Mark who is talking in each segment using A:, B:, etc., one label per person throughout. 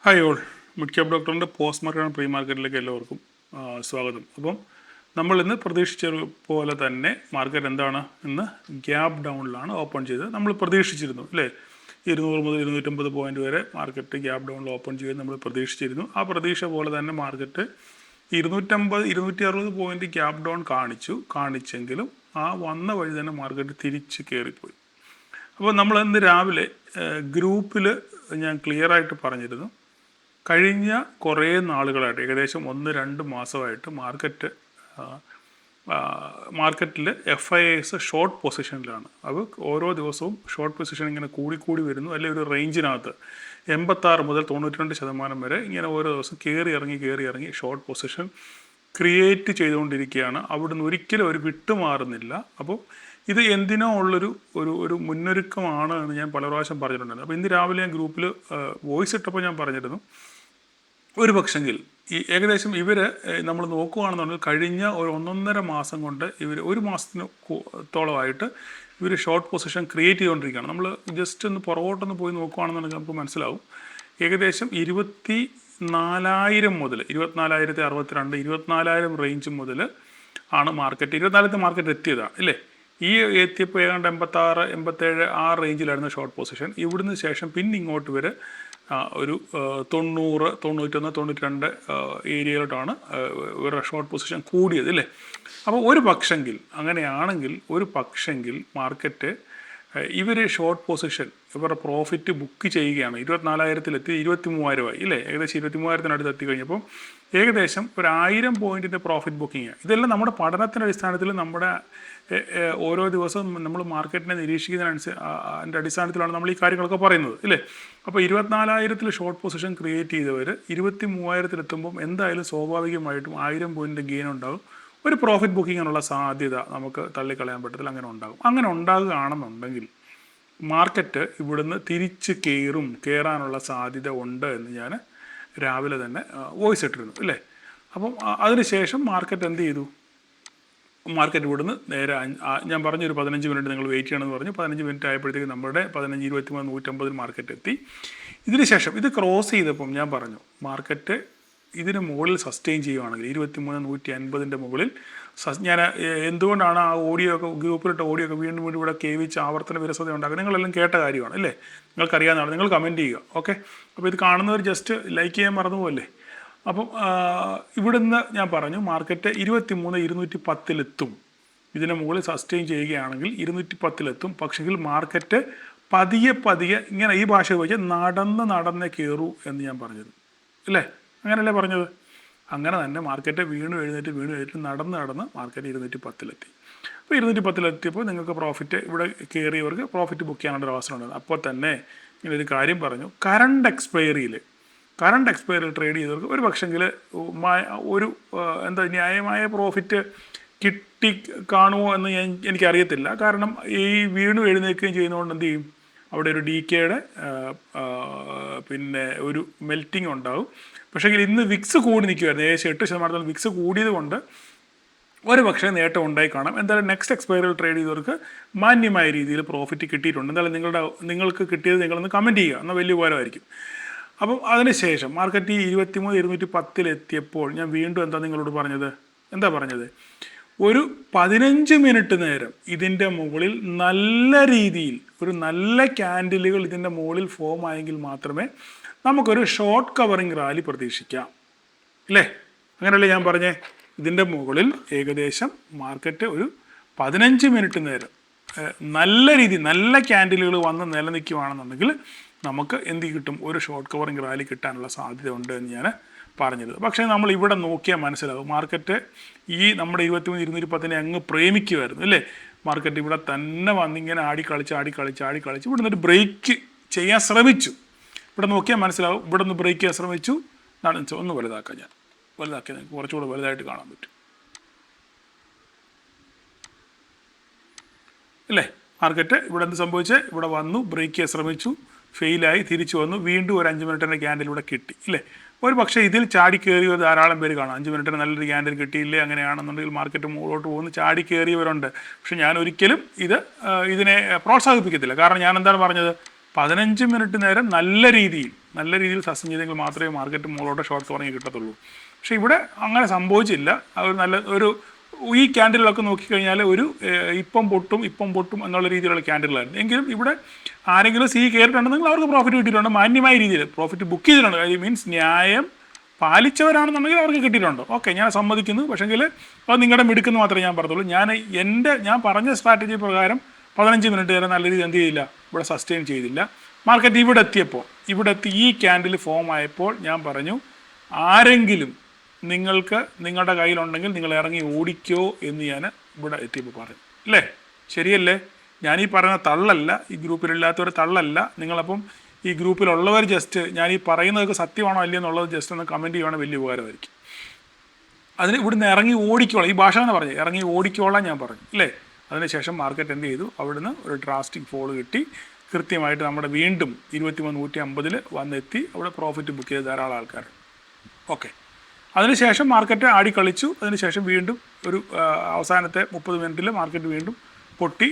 A: Hi all, mid cap ഡോക്ടറിൻ്റെ post market and pre മാർക്കറ്റിലേക്ക് എല്ലാവർക്കും സ്വാഗതം. അപ്പം നമ്മൾ ഇന്ന് പ്രതീക്ഷിച്ച പോലെ തന്നെ മാർക്കറ്റ് എന്താണ് ഇന്ന് ഗ്യാപ്പ് ഡൗണിലാണ് ഓപ്പൺ ചെയ്തത്. നമ്മൾ പ്രതീക്ഷിച്ചിരുന്നു അല്ലേ, 200 മുതൽ 250 പോയിന്റ് വരെ മാർക്കറ്റ് ഗ്യാപ്പ് ഡൗണിൽ ഓപ്പൺ ചെയ്ത് നമ്മൾ പ്രതീക്ഷിച്ചിരുന്നു. ആ പ്രതീക്ഷ പോലെ തന്നെ മാർക്കറ്റ് 250 260 പോയിന്റ് ഗ്യാപ്പ് ഡൗൺ കാണിച്ചെങ്കിലും ആ വന്ന വഴി തന്നെ മാർക്കറ്റ് തിരിച്ച് കയറിപ്പോയി. അപ്പോൾ നമ്മൾ ഇന്ന് രാവിലെ ഗ്രൂപ്പിൽ ഞാൻ ക്ലിയർ ആയിട്ട് പറഞ്ഞിരുന്നു, കഴിഞ്ഞ കുറേ നാളുകളായിട്ട് ഏകദേശം 1-2 മാസമായിട്ട് മാർക്കറ്റിൽ FIIs ഷോർട്ട് പൊസിഷനിലാണ്. അപ്പോൾ ഓരോ ദിവസവും ഷോർട്ട് പൊസിഷൻ ഇങ്ങനെ കൂടി വരുന്നു, അല്ലെങ്കിൽ ഒരു റേഞ്ചിനകത്ത് 86 മുതൽ 92% വരെ ഇങ്ങനെ ഓരോ ദിവസം കയറി ഇറങ്ങി ഷോർട്ട് പൊസിഷൻ ക്രിയേറ്റ് ചെയ്തുകൊണ്ടിരിക്കുകയാണ്. അവിടുന്ന് ഒരിക്കലും ഒരു വിട്ടുമാറുന്നില്ല. അപ്പോൾ ഇത് എന്തിനോ ഒരു മുന്നൊരുക്കമാണ് എന്ന് ഞാൻ പല പ്രാവശ്യം പറഞ്ഞിട്ടുണ്ടായിരുന്നു. അപ്പോൾ ഇന്ന് രാവിലെ ഞാൻ ഗ്രൂപ്പിൽ വോയിസ് ഇട്ടപ്പോൾ ഞാൻ പറഞ്ഞിരുന്നു, ഒരു പക്ഷെങ്കിൽ ഈ ഏകദേശം നമ്മൾ നോക്കുകയാണെന്നുണ്ടെങ്കിൽ കഴിഞ്ഞ ഒരു 1.5 മാസം കൊണ്ട് ഒരു മാസത്തോളമായിട്ട് ഷോർട്ട് പൊസിഷൻ ക്രിയേറ്റ് ചെയ്തുകൊണ്ടിരിക്കുകയാണ്. നമ്മൾ ജസ്റ്റ് ഒന്ന് പുറകോട്ടൊന്ന് പോയി നോക്കുകയാണെന്നുണ്ടെങ്കിൽ നമുക്ക് മനസ്സിലാവും, ഏകദേശം 24,000 മുതൽ 24,062 24,000 റേഞ്ച് മുതൽ ആണ് മാർക്കറ്റ് 24,000 മാർക്കറ്റ് എത്തിയതാണ് അല്ലേ. ഈ എത്തിയപ്പോൾ ഏതാണ്ട് 86 87 ആ റേഞ്ചിലായിരുന്നു ഷോർട്ട് പൊസിഷൻ. ഇവിടുന്ന് ശേഷം പിന്നെ ഇങ്ങോട്ട് വരെ ഒരു 90 91 92 ഏരിയയിലോട്ടാണ് ഇവരുടെ ഷോർട്ട് പൊസിഷൻ കൂടിയത് അല്ലേ. അപ്പോൾ അങ്ങനെയാണെങ്കിൽ മാർക്കറ്റ് ഷോർട്ട് പൊസിഷൻ ഇവരുടെ പ്രോഫിറ്റ് ബുക്ക് ചെയ്യുകയാണ്. 24,000 23,000 ഇല്ലേ, ഏകദേശം 23,000 എത്തിക്കഴിഞ്ഞപ്പോൾ ഏകദേശം ഒരു 1000 പോയിൻറ്റിൻ്റെ പ്രോഫിറ്റ് ബുക്കിംഗ്. ഇതെല്ലാം നമ്മുടെ പഠനത്തിൻ്റെ അടിസ്ഥാനത്തിൽ നമ്മുടെ ഓരോ ദിവസവും നമ്മൾ മാർക്കറ്റിനെ നിരീക്ഷിക്കുന്നതിൻ്റെ അടിസ്ഥാനത്തിലാണ് നമ്മൾ ഈ കാര്യങ്ങളൊക്കെ പറയുന്നത് ഇല്ലേ. അപ്പോൾ 24,000 ഷോർട്ട് പൊസിഷൻ ക്രിയേറ്റ് ചെയ്തവർ 23,000 എത്തുമ്പം എന്തായാലും സ്വാഭാവികമായിട്ടും 1000 പോയിൻറ്റ് ഗെയിൻ ഉണ്ടാകും. ഒരു പ്രോഫിറ്റ് ബുക്കിങ്ങിനുള്ള സാധ്യത നമുക്ക് തള്ളിക്കളയാൻ പറ്റത്തില്ല. അങ്ങനെ ഉണ്ടാകുകയാണെന്നുണ്ടെങ്കിൽ മാർക്കറ്റ് ഇവിടുന്ന് തിരിച്ച് കയറാനുള്ള സാധ്യത ഉണ്ട് എന്ന് ഞാൻ രാവിലെ തന്നെ വോയിസ് ഇട്ടിരുന്നു അല്ലേ. അപ്പം അതിനുശേഷം മാർക്കറ്റ് എന്ത് ചെയ്തു, മാർക്കറ്റ് ഇവിടുന്ന് നേരെ ഞാൻ പറഞ്ഞു ഒരു 15 മിനിറ്റ് നിങ്ങൾ വെയിറ്റ് ചെയ്യണമെന്ന് പറഞ്ഞു. 15 മിനിറ്റ് ആയപ്പോഴത്തേക്ക് നമ്മുടെ 15 23 150 മാർക്കറ്റ് എത്തി. ഇതിനുശേഷം ഇത് ക്രോസ് ചെയ്തപ്പം ഞാൻ പറഞ്ഞു, മാർക്കറ്റ് ഇതിന് മുകളിൽ സസ്റ്റെയിൻ ചെയ്യുകയാണെങ്കിൽ 23,150 മുകളിൽ ഞാൻ എന്തുകൊണ്ടാണ് ആ ഗ്രൂപ്പിലിട്ട ഓഡിയോ ഒക്കെ വീണ്ടും ഇവിടെ കേവിച്ച് ആവർത്തന വിരസത ഉണ്ടാക്കുക, നിങ്ങളെല്ലാം കേട്ട കാര്യമാണ് അല്ലേ, നിങ്ങൾക്കറിയാവുന്നതാണ്. നിങ്ങൾ കമൻറ്റ് ചെയ്യുക. ഓക്കെ, അപ്പോൾ ഇത് കാണുന്നവർ ജസ്റ്റ് ലൈക്ക് ചെയ്യാൻ മറന്നുപോകല്ലേ. അപ്പം ഇവിടുന്ന് ഞാൻ പറഞ്ഞു മാർക്കറ്റ് 23,210 ഇതിന് മുകളിൽ സസ്റ്റെയിൻ ചെയ്യുകയാണെങ്കിൽ 210 പക്ഷെങ്കിൽ മാർക്കറ്റ് പതിയെ ഇങ്ങനെ ഈ ഭാഷ ഉപയോഗിച്ച് നടന്നേ കയറൂ എന്ന് ഞാൻ പറഞ്ഞത് അല്ലേ. അങ്ങനെയല്ലേ പറഞ്ഞത്? അങ്ങനെ തന്നെ മാർക്കറ്റ് വീണ്ടും എഴുന്നേറ്റ് നടന്ന് മാർക്കറ്റ് 210 അപ്പോൾ 210 നിങ്ങൾക്ക് പ്രോഫിറ്റ് ഇവിടെ കയറിയവർക്ക് പ്രോഫിറ്റ് ബുക്ക് ചെയ്യാനുള്ള അവസരം ഉണ്ടായിരുന്നു. അപ്പോൾ തന്നെ ഇങ്ങനൊരു കാര്യം പറഞ്ഞു, കറണ്ട് എക്സ്പയറിയിൽ ട്രേഡ് ചെയ്തവർക്ക് ഒരു പക്ഷെങ്കിൽ ഒരു ന്യായമായ പ്രോഫിറ്റ് കിട്ടി കാണുമോ എന്ന് എനിക്കറിയത്തില്ല. കാരണം ഈ വീണ്ടും എഴുന്നേൽക്കുകയും ചെയ്യുന്നതുകൊണ്ട് എന്ത് ചെയ്യും, അവിടെ ഒരു DKയുടെ പിന്നെ ഒരു മെൽറ്റിംഗ് ഉണ്ടാകും. പക്ഷേ ഇന്ന് വിക്സ് കൂടി നിൽക്കുമായിരുന്നു, ഏകദേശം 8% വിക്സ് കൂടിയത് കൊണ്ട് ഒരു പക്ഷേ നേട്ടം ഉണ്ടായി കാണാം. എന്തായാലും നെക്സ്റ്റ് എക്സ്പയറിൽ ട്രേഡ് ചെയ്തവർക്ക് മാന്യമായ രീതിയിൽ പ്രോഫിറ്റ് കിട്ടിയിട്ടുണ്ട്. എന്തായാലും നിങ്ങൾക്ക് കിട്ടിയത് നിങ്ങളൊന്ന് കമൻറ്റ് ചെയ്യുക, എന്നാൽ വലിയ ഉപകാരമായിരിക്കും. അപ്പം അതിനുശേഷം മാർക്കറ്റ് 23,210 എത്തിയപ്പോൾ ഞാൻ വീണ്ടും നിങ്ങളോട് പറഞ്ഞത് ഒരു 15 മിനിറ്റ് നേരം ഇതിൻ്റെ മുകളിൽ നല്ല രീതിയിൽ ഒരു നല്ല ക്യാൻഡിലുകൾ ഇതിൻ്റെ മുകളിൽ ഫോം ആയെങ്കിൽ മാത്രമേ നമുക്കൊരു ഷോർട്ട് കവറിങ് റാലി പ്രതീക്ഷിക്കാം അല്ലേ. അങ്ങനെയല്ലേ ഞാൻ പറഞ്ഞേ. ഇതിൻ്റെ മുകളിൽ ഏകദേശം മാർക്കറ്റ് ഒരു 15 മിനിറ്റ് നേരം നല്ല ക്യാൻഡിലുകൾ വന്ന് നിലനിൽക്കുകയാണെന്നുണ്ടെങ്കിൽ നമുക്ക് എന്ത് കിട്ടും, ഒരു ഷോർട്ട് കവറിങ് റാലി കിട്ടാനുള്ള സാധ്യത ഉണ്ട് എന്ന് ഞാൻ പറഞ്ഞത്. പക്ഷേ നമ്മൾ ഇവിടെ നോക്കിയാൽ മനസ്സിലാവും, മാർക്കറ്റ് നമ്മുടെ 23,210 അങ്ങ് പ്രേമിക്കുമായിരുന്നു അല്ലേ. മാർക്കറ്റ് ഇവിടെ തന്നെ വന്നിങ്ങനെ ആടിക്കളിച്ച് ഇവിടെ നിന്നൊരു ബ്രേക്ക് ചെയ്യാൻ ശ്രമിച്ചു. ഇവിടെ നോക്കിയാൽ മനസ്സിലാവും, ഇവിടെ നിന്ന് ബ്രേക്ക് ചെയ്യാൻ ശ്രമിച്ചു. ഒന്ന് വലുതാക്കിയാൽ നിങ്ങൾക്ക് കുറച്ചുകൂടെ വലുതായിട്ട് കാണാൻ പറ്റും അല്ലേ. മാർക്കറ്റ് ഇവിടെ എന്ത് സംഭവിച്ചത്, ഇവിടെ വന്നു ബ്രേക്ക് ചെയ്യാൻ ശ്രമിച്ചു, ഫെയിലായി, തിരിച്ചു വന്നു, വീണ്ടും ഒരു 5 മിനിറ്റിൻ്റെ ക്യാൻഡിൽ ഇവിടെ കിട്ടി ഇല്ലേ. ഒരു പക്ഷേ ഇതിൽ ചാടി കയറിയ ധാരാളം പേര് കാണാം. 5 മിനിറ്റിന് നല്ലൊരു ക്യാൻഡിൽ കിട്ടിയില്ലേ, അങ്ങനെയാണെന്നുണ്ടെങ്കിൽ മാർക്കറ്റ് മുകളിലോട്ട് പോകുന്നു ചാടി കയറിയവരുണ്ട്. പക്ഷെ ഞാൻ ഒരിക്കലും ഇതിനെ പ്രോത്സാഹിപ്പിക്കത്തില്ല. കാരണം ഞാൻ എന്താണ് പറഞ്ഞത്, 15 മിനിറ്റ് നേരം നല്ല രീതിയിൽ നല്ല രീതിയിൽ സസ്റ്റെയിൻ ചെയ്തെങ്കിൽ മാത്രമേ മാർക്കറ്റ് മുകളിലോട്ട് ഷോർട്ട് കവറിങ് കിട്ടത്തുള്ളൂ. പക്ഷേ ഇവിടെ അങ്ങനെ സംഭവിച്ചില്ല. ഒരു നല്ല ഒരു ഈ ക്യാൻഡിലൊക്കെ നോക്കിക്കഴിഞ്ഞാൽ ഒരു ഇപ്പം പൊട്ടും എന്നുള്ള രീതിയിലുള്ള ക്യാൻഡിലായിരുന്നു. എങ്കിലും ഇവിടെ ആരെങ്കിലും കയറിയിട്ടുണ്ടെങ്കിൽ അവർക്ക് പ്രോഫിറ്റ് കിട്ടിയിട്ടുണ്ട്, മാന്യമായ രീതിയിൽ പ്രോഫിറ്റ് ബുക്ക് ചെയ്തിട്ടുണ്ട്. അത് മീൻസ് ന്യായം പാലിച്ചവരാണെന്നുണ്ടെങ്കിൽ അവർക്ക് കിട്ടിയിട്ടുണ്ട്. ഓക്കെ, ഞാൻ സമ്മതിക്കുന്നു. പക്ഷേങ്കിൽ അത് നിങ്ങളുടെ മിടുക്കെന്ന് മാത്രമേ ഞാൻ പറഞ്ഞുള്ളൂ. ഞാൻ പറഞ്ഞ സ്ട്രാറ്റജി പ്രകാരം 15 മിനിറ്റ് വരെ നല്ല രീതിയിൽ എന്ത് ചെയ്തില്ല, ഇവിടെ സസ്റ്റെയിൻ ചെയ്തില്ല. മാർക്കറ്റ് ഇവിടെ എത്തി ഈ ക്യാൻഡിൽ ഫോം ആയപ്പോൾ ഞാൻ പറഞ്ഞു, ആരെങ്കിലും നിങ്ങൾക്ക് നിങ്ങളുടെ കയ്യിലുണ്ടെങ്കിൽ നിങ്ങൾ ഇറങ്ങി ഓടിക്കോ എന്ന് ഞാൻ ഇവിടെ എത്തിയപ്പോൾ പറഞ്ഞു. അല്ലേ? ശരിയല്ലേ? ഞാനീ പറയുന്ന തള്ളല്ല, ഈ ഗ്രൂപ്പിലില്ലാത്തവർ തള്ളല്ല. നിങ്ങളപ്പം ഈ ഗ്രൂപ്പിലുള്ളവർ ജസ്റ്റ് ഞാൻ ഈ പറയുന്നതൊക്കെ സത്യമാണോ അല്ലയോ എന്നുള്ളത് ജസ്റ്റ് ഒന്ന് കമൻറ്റ് ചെയ്യുവാണെങ്കിൽ വലിയ ഉപകാരമായിരിക്കും. അതിന് ഇവിടുന്ന് ഇറങ്ങി ഓടിക്കോളാം, ഈ ഭാഷ എന്ന് പറഞ്ഞു, ഇറങ്ങി ഓടിക്കോളാം ഞാൻ പറഞ്ഞു. അല്ലേ? അതിനുശേഷം മാർക്കറ്റ് എന്ത് ചെയ്തു, അവിടുന്ന് ഒരു ഡ്രാസ്റ്റിക് ഫോൾ കിട്ടി. കൃത്യമായിട്ട് നമ്മുടെ വീണ്ടും 23,150 വന്നെത്തി. അവിടെ പ്രോഫിറ്റ് ബുക്ക് ചെയ്ത ധാരാളം ആൾക്കാർ. ഓക്കെ, അതിനുശേഷം മാർക്കറ്റ് ആടിക്കളിച്ചു. അതിനുശേഷം വീണ്ടും ഒരു അവസാനത്തെ 30 മിനിറ്റിൽ മാർക്കറ്റ് വീണ്ടും പൊട്ടി.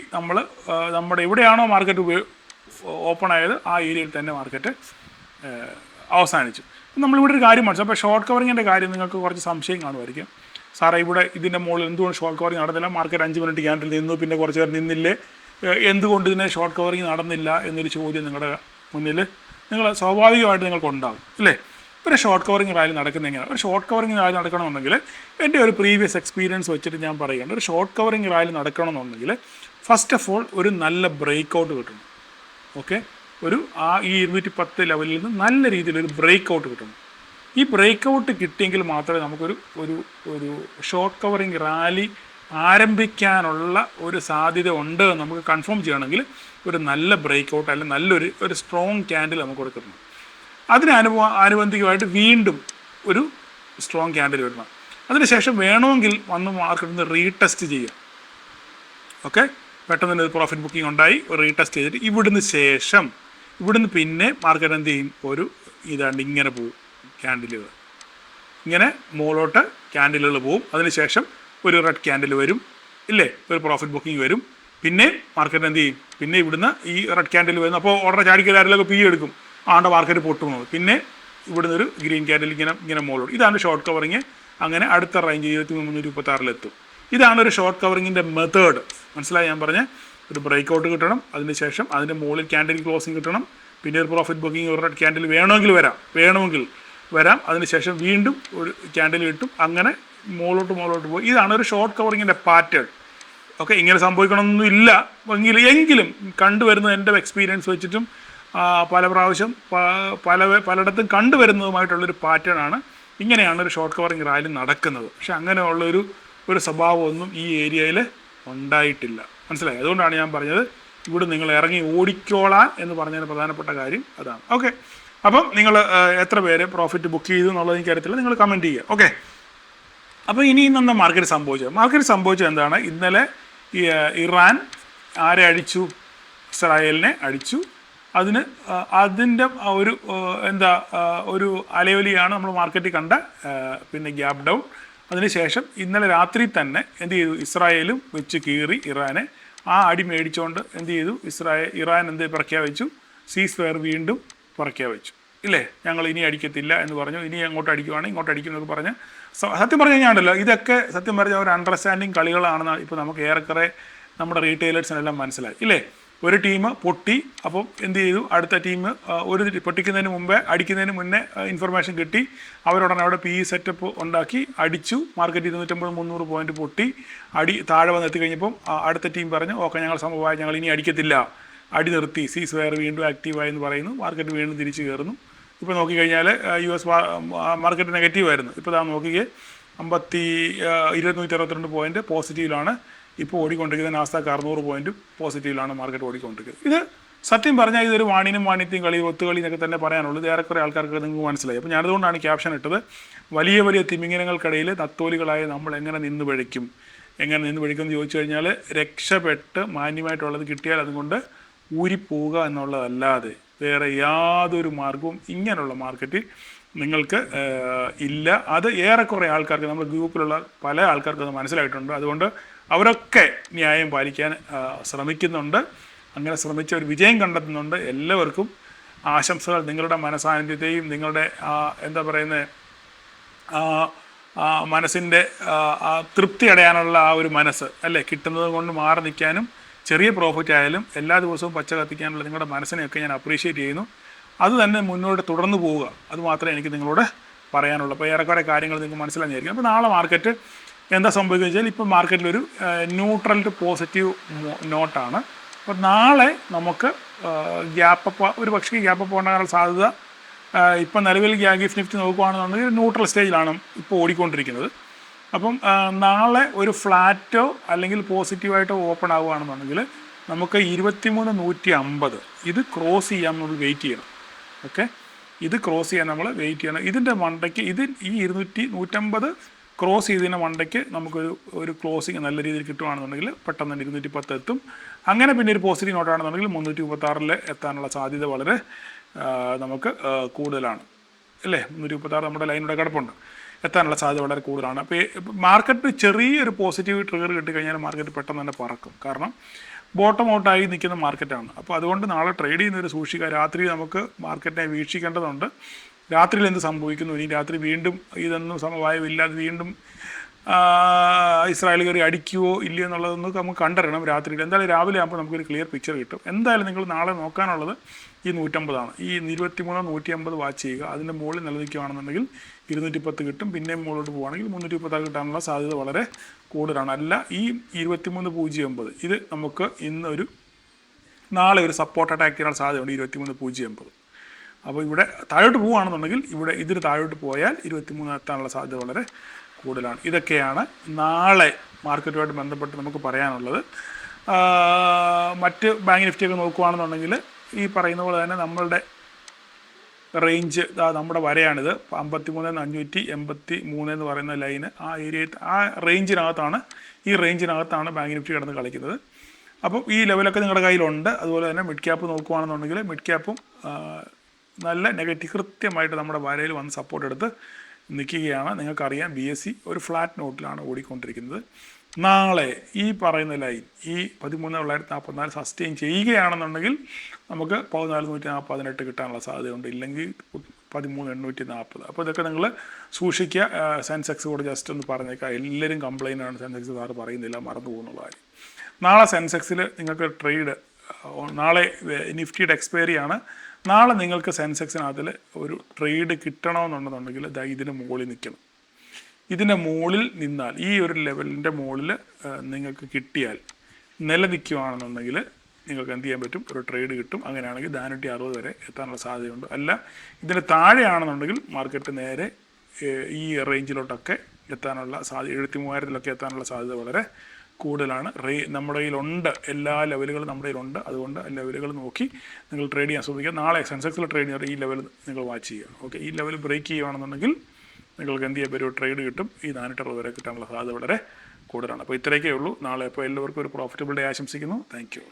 A: നമ്മുടെ എവിടെയാണോ മാർക്കറ്റ് ഓപ്പൺ ആയത് ആ ഏരിയയിൽ തന്നെ മാർക്കറ്റ് അവസാനിച്ചു. നമ്മളിവിടെ ഒരു കാര്യം മനസ്സിലാക്കും. അപ്പോൾ ഷോർട്ട് കവറിങ്ങിൻ്റെ കാര്യം നിങ്ങൾക്ക് കുറച്ച് സംശയം കാണുമായിരിക്കും. സാറേ, ഇവിടെ ഇതിൻ്റെ മുകളിൽ എന്തുകൊണ്ട് ഷോർട്ട് കവറിങ് നടന്നില്ല? മാർക്കറ്റ് 5 മിനിറ്റ് ക്യാൻഡിൽ നിന്നു, പിന്നെ കുറച്ച് നേരം നിന്നില്ലേ, എന്തുകൊണ്ട് ഇതിനെ ഷോർട്ട് കവറിങ് നടന്നില്ല എന്നൊരു ചോദ്യം നിങ്ങളുടെ മുന്നിൽ സ്വാഭാവികമായിട്ട് നിങ്ങൾക്കുണ്ടാകും. അല്ലേ? ഒരു ഷോർട്ട് കവറിങ് റാലി നടക്കുന്നത് എങ്ങനെയാണ്? ഒരു ഷോർട്ട് കവറിങ് റാലി നടക്കണമെന്നുണ്ടെങ്കിൽ എൻ്റെ ഒരു പ്രീവിയസ് എക്സ്പീരിയൻസ് വെച്ചിട്ട് ഞാൻ പറയുകയാണ്, ഒരു ഷോർട്ട് കവറിങ് റാലി നടക്കണമെന്നുണ്ടെങ്കിൽ ഫസ്റ്റ് ഓഫ് ഓൾ ഒരു നല്ല ബ്രേക്ക് ഔട്ട് കിട്ടണം. ഓക്കെ, ഈ 210 ലെവലിൽ നിന്ന് നല്ല രീതിയിലൊരു ബ്രേക്ക് ഔട്ട് കിട്ടണം. ഈ ബ്രേക്ക് ഔട്ട് കിട്ടിയെങ്കിൽ മാത്രമേ നമുക്കൊരു ഒരു ഷോർട്ട് കവറിങ് റാലി ആരംഭിക്കാനുള്ള ഒരു സാധ്യത ഉണ്ട് എന്ന് നമുക്ക് കൺഫേം ചെയ്യണമെങ്കിൽ ഒരു നല്ല ബ്രേക്ക് ഔട്ട് അല്ലെങ്കിൽ നല്ലൊരു സ്ട്രോങ് ക്യാൻഡിൽ നമുക്ക് കൊടുക്കണം. അനുബന്ധികമായിട്ട് വീണ്ടും ഒരു സ്ട്രോങ് ക്യാൻഡിൽ വരണം. അതിനുശേഷം വേണമെങ്കിൽ വന്ന് മാർക്കറ്റിൽ നിന്ന് റീടെസ്റ്റ് ചെയ്യുക. ഓക്കെ, പെട്ടെന്ന് തന്നെ പ്രോഫിറ്റ് ബുക്കിംഗ് ഉണ്ടായി, റീടെസ്റ്റ് ചെയ്തിട്ട് ഇവിടുന്ന് പിന്നെ മാർക്കറ്റ് എന്ത് ചെയ്യും, ഇതാണ്ട് ഇങ്ങനെ പോവും ക്യാൻഡിലുകൾ, ഇങ്ങനെ മുകളിലോട്ട് ക്യാൻഡിലുകൾ പോവും. അതിനുശേഷം ഒരു റെഡ് ക്യാൻഡിൽ വരും, ഇല്ലേ, ഒരു പ്രോഫിറ്റ് ബുക്കിംഗ് വരും. പിന്നെ മാർക്കറ്റ് എന്ത് ചെയ്യും, പിന്നെ ഇവിടുന്ന് ഈ റെഡ് ക്യാൻഡിൽ വരുന്നു. അപ്പോൾ ഉടനെ ചാടിക്കലാരിലൊക്കെ പി എടുക്കും, മാർക്കറ്റ് പൊട്ടുന്നത്. പിന്നെ ഇവിടുന്ന് ഒരു ഗ്രീൻ ക്യാൻഡിൽ ഇങ്ങനെ മുകളിലോട്ട്. ഇതാണ് ഷോർട്ട് കവറിങ്. അങ്ങനെ അടുത്ത റേഞ്ച് 23,126 ഇതാണ് ഒരു ഷോർട്ട് കവറിങ്ങിൻ്റെ മെത്തേഡ്. മനസ്സിലായി ഞാൻ പറഞ്ഞ? ഒരു ബ്രേക്ക് ഔട്ട് കിട്ടണം, അതിനുശേഷം അതിൻ്റെ മുകളിൽ ക്യാൻഡിൽ ക്ലോസിങ് കിട്ടണം, പിന്നെ ഒരു പ്രോഫിറ്റ് ബുക്കിംഗ്, ഒരു റെഡ് ക്യാൻഡിൽ വേണമെങ്കിൽ വരാം. അതിനുശേഷം വീണ്ടും ഒരു ക്യാൻഡിൽ കിട്ടും. അങ്ങനെ മുകളിലോട്ട് പോയി. ഇതാണ് ഒരു ഷോർട്ട് കവറിങ്ങിൻ്റെ പാറ്റേൺ. ഓക്കെ, ഇങ്ങനെ സംഭവിക്കണമെന്നൊന്നും ഇല്ല, എങ്കിലും കണ്ടുവരുന്നത് എൻ്റെ എക്സ്പീരിയൻസ് വെച്ചിട്ടും പല പ്രാവശ്യം പലയിടത്തും കണ്ടുവരുന്നതുമായിട്ടുള്ളൊരു പാറ്റേൺ ആണ്. ഇങ്ങനെയാണ് ഒരു ഷോർട്ട് കവറിങ് റാലി നടക്കുന്നത്. പക്ഷെ അങ്ങനെയുള്ളൊരു സ്വഭാവമൊന്നും ഈ ഏരിയയിൽ ഉണ്ടായിട്ടില്ല. മനസ്സിലായി? അതുകൊണ്ടാണ് ഞാൻ പറഞ്ഞത് ഇവിടെ നിങ്ങൾ ഇറങ്ങി ഓടിക്കോളാൻ എന്ന് പറഞ്ഞതിന് പ്രധാനപ്പെട്ട കാര്യം അതാണ്. ഓക്കെ, അപ്പം നിങ്ങൾ എത്ര പേര് പ്രോഫിറ്റ് ബുക്ക് ചെയ്തു എന്നുള്ളത് എനിക്കറിയത്തില്ല, നിങ്ങൾ കമൻറ്റ് ചെയ്യുക. ഓക്കെ, അപ്പോൾ ഇനി ഇന്നെന്താ മാർക്കറ്റ് സംഭവിച്ചത് എന്താണ്? ഇന്നലെ ഇറാൻ ആരെ അടിച്ചു? ഇസ്രായേലിനെ അടിച്ചു. അതിൻ്റെ ഒരു അലയൊലിയാണ് നമ്മൾ മാർക്കറ്റിൽ കണ്ട പിന്നെ ഗ്യാപ് ഡൗൺ. അതിനുശേഷം ഇന്നലെ രാത്രി തന്നെ എന്ത് ചെയ്തു, ഇസ്രായേലും വെച്ച് കീറി ഇറാനെ. ആ അടി മേടിച്ചുകൊണ്ട് എന്ത് ചെയ്തു, ഇറാൻ പ്രഖ്യാപിച്ചു, സീസ് ഫയർ വീണ്ടും പ്രഖ്യാപിച്ചു. ഇല്ലേ, ഞങ്ങൾ ഇനി അടിക്കത്തില്ല എന്ന് പറഞ്ഞു. ഇനി അങ്ങോട്ട് അടിക്കുവാണെങ്കിൽ ഇങ്ങോട്ട് അടിക്കും എന്നൊക്കെ പറഞ്ഞ് സത്യം പറഞ്ഞു കഴിഞ്ഞാണ്ടല്ലോ, ഇതൊക്കെ സത്യം പറഞ്ഞാൽ ഒരു അണ്ടർസ്റ്റാൻഡിങ് കളികളാണെന്ന് ഇപ്പോൾ നമുക്ക് ഏറെക്കുറെ നമ്മുടെ റീറ്റെയിലേഴ്സിനെല്ലാം മനസ്സിലായി. ഇല്ലേ, ഒരു ടീം പൊട്ടി, അപ്പം എന്ത് ചെയ്തു, അടുത്ത ടീം പൊട്ടിക്കുന്നതിന് മുമ്പേ അടിക്കുന്നതിന് മുന്നേ ഇൻഫർമേഷൻ കിട്ടി, അവരുടനെ അവിടെ PE സെറ്റപ്പ് ഉണ്ടാക്കി അടിച്ചു. മാർക്കറ്റ് 250-300 പോയിന്റ് പൊട്ടി, താഴെ വന്നെത്തി കഴിഞ്ഞപ്പം അടുത്ത ടീം പറഞ്ഞു, ഓക്കെ ഞങ്ങൾ സംഭവമായി, ഞങ്ങൾ ഇനി അടിക്കത്തില്ല, അടി നിർത്തി, സീസ് ഫയർ വീണ്ടും ആക്റ്റീവായി എന്ന് പറയുന്നു. മാർക്കറ്റ് വീണ്ടും തിരിച്ചു കയറുന്നു. ഇപ്പോൾ നോക്കിക്കഴിഞ്ഞാൽ US മാർക്കറ്റ് നെഗറ്റീവായിരുന്നു. ഇപ്പോൾ നോക്കിക്കേ, 262 പോയിന്റ് പോസിറ്റീവിലാണ് ഇപ്പോൾ ഓടിക്കൊണ്ടിരിക്കുന്നത്. നാസ്ഡാക്ക് 600 പോയിന്റ് പോസിറ്റീവിലാണ് മാർക്കറ്റ് ഓടിക്കൊണ്ടിരിക്കുന്നത്. ഇത് സത്യം പറഞ്ഞാൽ ഇതൊരു വാണിയത്തെയും കളി ഒത്തുകളി എന്നൊക്കെ തന്നെ പറയാനുള്ളത്. ഏറെക്കുറെ ആൾക്കാർക്ക് നിങ്ങൾക്ക് മനസ്സിലായി. അപ്പോൾ ഞാനതുകൊണ്ടാണ് ക്യാപ്ഷൻ ഇട്ടത്, വലിയ തിമിംഗലങ്ങൾക്കിടയിൽ നത്തോലികളായ നമ്മൾ എങ്ങനെ നിന്ന് പിഴയ്ക്കും എന്ന് ചോദിച്ചു കഴിഞ്ഞാൽ, രക്ഷപ്പെട്ട് മാന്യമായിട്ടുള്ളത് കിട്ടിയാൽ അതുകൊണ്ട് ഊരിപ്പോവുക എന്നുള്ളതല്ലാതെ വേറെ യാതൊരു മാർഗവും ഇങ്ങനെയുള്ള മാർക്കറ്റിൽ നിങ്ങൾക്ക് ഇല്ല. അത് ഏറെക്കുറെ ആൾക്കാർക്ക്, നമ്മുടെ ഗ്രൂപ്പിലുള്ള പല ആൾക്കാർക്കും അത് മനസ്സിലായിട്ടുണ്ട്. അതുകൊണ്ട് അവരൊക്കെ ന്യായം പാലിക്കാൻ ശ്രമിക്കുന്നുണ്ട്. അങ്ങനെ ശ്രമിച്ച ഒരു വിജയം കണ്ടെത്തുന്നുണ്ട്. എല്ലാവർക്കും ആശംസകൾ. നിങ്ങളുടെ മനസാന്നിധ്യത്തെയും നിങ്ങളുടെ എന്താ പറയുന്നത് മനസ്സിൻ്റെ തൃപ്തി അടയാനുള്ള ആ ഒരു മനസ്സ് അല്ലേ, കിട്ടുന്നത് കൊണ്ട് മാറി നിൽക്കാനും ചെറിയ പ്രോഫിറ്റ് ആയാലും എല്ലാ ദിവസവും പച്ച കത്തിക്കാനുള്ള നിങ്ങളുടെ മനസ്സിനെയൊക്കെ ഞാൻ അപ്രീഷിയേറ്റ് ചെയ്യുന്നു. അത് തന്നെ മുന്നോട്ട് തുടർന്ന് പോവുക, അത് മാത്രമേ എനിക്ക് നിങ്ങളോട് പറയാനുള്ളൂ. അപ്പോൾ ഏറെക്കുറെ കാര്യങ്ങൾ നിങ്ങൾക്ക് മനസ്സിലായിരിക്കും. അപ്പോൾ നാളെ മാർക്കറ്റ് എന്താ സംഭവിക്കുന്നത് വെച്ചാൽ, ഇപ്പോൾ മാർക്കറ്റിലൊരു ന്യൂട്രൽ ടു പോസിറ്റീവ് നോട്ടാണ്. അപ്പോൾ നാളെ നമുക്ക് ഗ്യാപ്പപ്പ്, ഒരു പക്ഷേ ഗ്യാപ്പപ്പ് ഉണ്ടാകാനുള്ള സാധ്യത ഇപ്പം നിലവിൽ ഗിഫ്റ്റ് നിഫ്റ്റി നോക്കുകയാണെന്നുണ്ടെങ്കിൽ ന്യൂട്രൽ സ്റ്റേജിലാണ് ഇപ്പോൾ ഓടിക്കൊണ്ടിരിക്കുന്നത്. അപ്പം നാളെ ഒരു ഫ്ലാറ്റോ അല്ലെങ്കിൽ പോസിറ്റീവായിട്ടോ ഓപ്പൺ ആവുകയാണെന്നുണ്ടെങ്കിൽ നമുക്ക് 23,150 ഇത് ക്രോസ് ചെയ്യാൻ നമ്മൾ വെയിറ്റ് ചെയ്യണം. ഓക്കെ, ഇത് ക്രോസ് ചെയ്യാൻ നമ്മൾ വെയിറ്റ് ചെയ്യണം. ഇതിൻ്റെ മണ്ടയ്ക്ക് ഈ 150 ക്രോസ് ചെയ്തതിൻ്റെ മണ്ടയ്ക്ക് നമുക്കൊരു ക്ലോസിങ് നല്ല രീതിയിൽ കിട്ടുകയാണെന്നുണ്ടെങ്കിൽ പെട്ടെന്ന് തന്നെ 210 എത്തും. അങ്ങനെ പിന്നെ ഒരു പോസിറ്റീവ് നോട്ടാണെന്നുണ്ടെങ്കിൽ 336 എത്താനുള്ള സാധ്യത വളരെ നമുക്ക് കൂടുതലാണ് അല്ലേ. 336 നമ്മുടെ ലൈനിലൂടെ കിടപ്പുണ്ട്, എത്താനുള്ള സാധ്യത വളരെ കൂടുതലാണ്. അപ്പോൾ മാർക്കറ്റ് ചെറിയൊരു പോസിറ്റീവ് ട്രിഗർ കിട്ടിക്കഴിഞ്ഞാൽ മാർക്കറ്റ് പെട്ടെന്ന് തന്നെ പറക്കും. കാരണം ബോട്ടം ഔട്ടായി നിൽക്കുന്ന മാർക്കറ്റാണ്. അപ്പോൾ അതുകൊണ്ട് നാളെ ട്രേഡ് ചെയ്യുന്നവർ സൂക്ഷിക്കുക. രാത്രി നമുക്ക് മാർക്കറ്റിനെ വീക്ഷിക്കേണ്ടതുണ്ട്. രാത്രിയിൽ എന്ത് സംഭവിക്കുന്നു, ഇനി രാത്രി വീണ്ടും ഇതൊന്നും സമവായമില്ലാതെ വീണ്ടും ഇസ്രായേൽ കയറി അടിക്കുവോ ഇല്ലയോ എന്നുള്ളതൊന്നും നമുക്ക് കണ്ടറിയണം രാത്രിയിൽ. എന്തായാലും രാവിലെ ആകുമ്പോൾ നമുക്കൊരു ക്ലിയർ പിക്ചർ കിട്ടും. എന്തായാലും നിങ്ങൾ നാളെ നോക്കാനുള്ളത് ഈ 150 ഈ 23,150 വാച്ച് ചെയ്യുക. അതിൻ്റെ മുകളിൽ നിലനിൽക്കുകയാണെന്നുണ്ടെങ്കിൽ 210 കിട്ടും. പിന്നെയും മുകളിലോട്ട് പോവുകയാണെങ്കിൽ 336 കിട്ടാനുള്ള സാധ്യത വളരെ കൂടുതലാണ്. അല്ല, ഈ 23,050 ഇത് നമുക്ക് നാളെ ഒരു സപ്പോർട്ട് അറ്റാക്ക് ചെയ്യാനുള്ള സാധ്യതയുണ്ട് 23,050. അപ്പോൾ ഇവിടെ താഴോട്ട് പോവുകയാണെന്നുണ്ടെങ്കിൽ ഇതിന് താഴോട്ട് പോയാൽ 23 എത്താനുള്ള സാധ്യത വളരെ കൂടുതലാണ്. ഇതൊക്കെയാണ് നാളെ മാർക്കറ്റുമായിട്ട് ബന്ധപ്പെട്ട് നമുക്ക് പറയാനുള്ളത്. മറ്റ് ബാങ്ക് നിഫ്റ്റിയൊക്കെ നോക്കുകയാണെന്നുണ്ടെങ്കിൽ ഈ പറയുന്ന പോലെ തന്നെ നമ്മളുടെ റേഞ്ച് നമ്മുടെ വരയാണിത്. 53,583 എന്ന് പറയുന്ന ലൈന്, ആ റേഞ്ചിനകത്താണ് ബാങ്ക് നിഫ്റ്റി കിടന്ന് കളിക്കുന്നത്. അപ്പം ഈ ലെവലൊക്കെ നിങ്ങളുടെ കയ്യിലുണ്ട്. അതുപോലെ തന്നെ മിഡ് ക്യാപ്പ് നോക്കുകയാണെന്നുണ്ടെങ്കിൽ മിഡ് ക്യാപ്പും നല്ല നെഗറ്റീവ് കൃത്യമായിട്ട് നമ്മുടെ വരയിൽ വന്ന് സപ്പോർട്ട് എടുത്ത് നിൽക്കുകയാണ്. നിങ്ങൾക്കറിയാം BSE ഒരു ഫ്ലാറ്റ് നോട്ടിലാണ് ഓടിക്കൊണ്ടിരിക്കുന്നത്. നാളെ ഈ പറയുന്ന ലൈൻ ഈ 13,944 സസ്റ്റെയിൻ ചെയ്യുകയാണെന്നുണ്ടെങ്കിൽ നമുക്ക് 14,118 കിട്ടാനുള്ള സാധ്യതയുണ്ട്. ഇല്ലെങ്കിൽ 13,840. അപ്പോൾ ഇതൊക്കെ നിങ്ങൾ സൂക്ഷിക്കുക. സെൻസെക്സ് കൂടെ ജസ്റ്റ് ഒന്ന് പറഞ്ഞേക്കാം. എല്ലാവരും കംപ്ലൈൻ്റ് ആണ്, സെൻസെക്സ് സാറ് പറയുന്നില്ല, മറന്നു പോകുന്നുള്ള കാര്യം. നാളെ സെൻസെക്സിൽ നിങ്ങൾക്ക് ട്രേഡ്, നാളെ നിഫ്റ്റിയുടെ എക്സ്പയറി ആണ്. നാളെ നിങ്ങൾക്ക് സെൻസെക്സിനകത്തിൽ ഒരു ട്രേഡ് കിട്ടണമെന്നുണ്ടെന്നുണ്ടെങ്കിൽ ഇതിന് മുകളിൽ നിൽക്കണം. ഇതിൻ്റെ മുകളിൽ നിന്നാൽ, ഈ ഒരു ലെവലിൻ്റെ മുകളിൽ നിങ്ങൾക്ക് കിട്ടിയാൽ, നിലനിൽക്കുകയാണെന്നുണ്ടെങ്കിൽ നിങ്ങൾക്ക് എന്ത് ചെയ്യാൻ പറ്റും, ഒരു ട്രേഡ് കിട്ടും. അങ്ങനെയാണെങ്കിൽ 460 വരെ എത്താനുള്ള സാധ്യതയുണ്ട്. അല്ല, ഇതിന് താഴെയാണെന്നുണ്ടെങ്കിൽ മാർക്കറ്റ് നേരെ ഈ റേഞ്ചിലോട്ടൊക്കെ എത്താനുള്ള സാധ്യത, 73,000 എത്താനുള്ള സാധ്യത വളരെ കൂടുതലാണ്. നമ്മുടെ കയ്യിലുണ്ട്, എല്ലാ ലെവലുകളും നമ്മുടെ കയ്യിലുണ്ട്. അതുകൊണ്ട് ലെവലുകൾ നോക്കി നിങ്ങൾ ട്രേഡ് ചെയ്യാൻ ശ്രമിക്കുക. നാളെ സെൻസെക്സിൽ ട്രേഡ് ചെയ്യുന്നത് ഈ ലെവൽ നിങ്ങൾ വാച്ച് ചെയ്യുക. ഓക്കെ, ഈ ലെവൽ ബ്രേക്ക് ചെയ്യുകയാണെന്നുണ്ടെങ്കിൽ നിങ്ങൾക്ക് എന്ത് ചെയ്യാൻ പറ്റും, ട്രേഡ് കിട്ടും. ഈ 460 വരെ കിട്ടാനുള്ള സാധ്യത വളരെ കൂടുതലാണ്. അപ്പോൾ ഇത്രയൊക്കെ ഉള്ളൂ നാളെ. അപ്പോൾ എല്ലാവർക്കും ഒരു പ്രോഫിറ്റബിൾ ഡേ ആശംസിക്കുന്നു. Thank you.